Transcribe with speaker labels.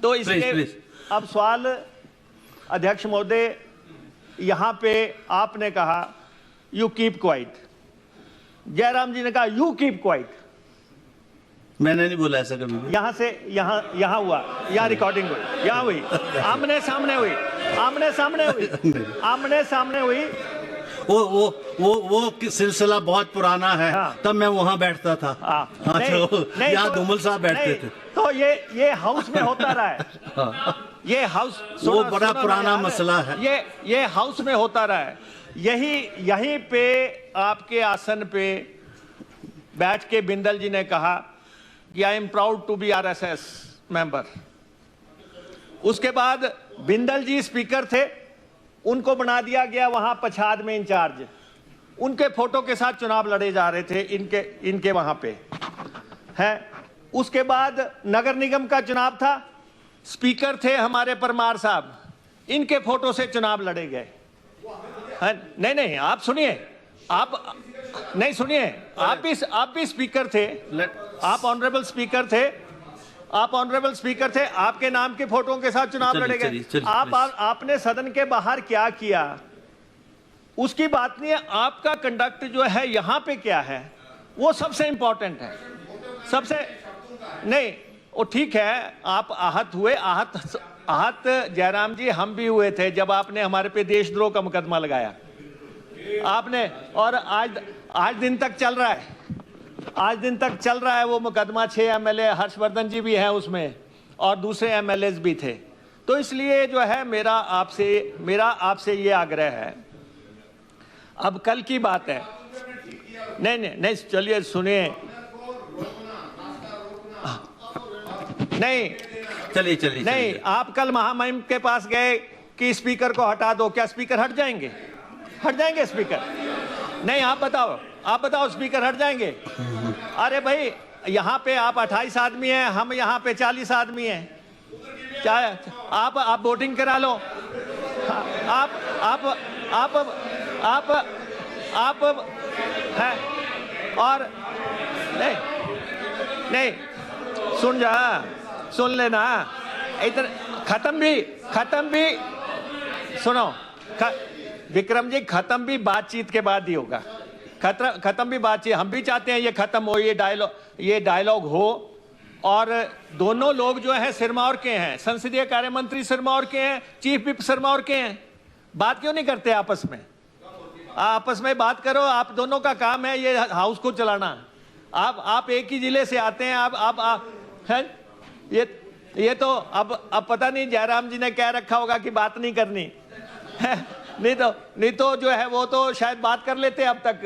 Speaker 1: तो इसके
Speaker 2: प्लीज।
Speaker 1: अब सवाल अध्यक्ष महोदय, यहां पे आपने कहा यू कीप क्वाइट, जयराम जी ने कहा यू कीप क्वाइट।
Speaker 2: मैंने नहीं बोला ऐसा कभी भी।
Speaker 1: यहां से यहां हुआ, यहां रिकॉर्डिंग हुई, यहां हुई, आमने सामने हुई, आमने सामने हुई, आमने सामने हुई।
Speaker 2: वो सिलसिला बहुत पुराना है।
Speaker 1: हाँ।
Speaker 2: तब मैं वहां बैठता था।
Speaker 1: हाँ,
Speaker 2: तो यहाँ धूमल साहब बैठते थे।
Speaker 1: तो ये हाउस में होता रहा है। ये हाउस
Speaker 2: वो बड़ा पुराना मसला है।
Speaker 1: ये हाउस में होता रहा है। यहीं पे आपके आसन पे बैठ के बिंदल जी ने कहा कि I am proud to be RSS member. उसके बाद बिंदल जी स्पीकर थे, उनको बना दिया गया वहां पछाद में इंचार्ज। उनके फोटो के साथ चुनाव लड़े जा रहे थे इनके वहां पे है। उसके बाद नगर निगम का चुनाव था, स्पीकर थे हमारे परमार साहब, इनके फोटो से चुनाव लड़े गए। नहीं, आप सुनिए, आप नहीं सुनिए, आप भी स्पीकर थे, आप ऑनरेबल स्पीकर थे, आपके नाम के फोटो के साथ चुनाव लड़े गए। आपने सदन के बाहर क्या किया उसकी बात नहीं है, आपका कंडक्ट जो है यहां पे क्या है वो सबसे इंपॉर्टेंट है। सबसे नहीं, वो ठीक है, आप आहत हुए, आहत जयराम जी हम भी हुए थे जब आपने हमारे पे देशद्रोह का मुकदमा लगाया आपने, और आज दिन तक चल रहा है, आज दिन तक चल रहा है वो मुकदमा। 6 एमएलए, हर्षवर्धन जी भी हैं उसमें और दूसरे एमएलएज भी थे। तो इसलिए जो है मेरा आपसे ये आग्रह है, अब कल की बात है। नहीं चलिए सुनिए, नहीं
Speaker 2: चलिए
Speaker 1: नहीं, आप कल महामहिम के पास गए कि स्पीकर को हटा दो, क्या स्पीकर हट जाएंगे? हट जाएंगे स्पीकर? नहीं, आप बताओ स्पीकर हट जाएंगे? अरे भाई, यहाँ पे आप 28 आदमी हैं, हम यहाँ पे 40 आदमी हैं, क्या आप वोटिंग करा लो। आप हैं, और नहीं सुन लेना, इधर खत्म भी सुनो, विक्रम जी, खत्म भी बातचीत के बाद ही होगा। खत्म भी बातचीत, हम भी चाहते हैं ये खत्म हो, ये डायलॉग हो, और दोनों लोग जो है सिरमौर के हैं, संसदीय कार्य मंत्री सिरमौर के हैं, चीफ विप सिरमौर के हैं। बात क्यों नहीं करते आपस में बात करो, आप दोनों का काम है ये हाउस को चलाना। आप एक ही जिले से आते हैं, आप हैं, ये तो अब पता नहीं जयराम जी ने क्या रखा होगा कि बात नहीं करनी। नहीं तो जो है वो तो शायद बात कर लेते अब तक।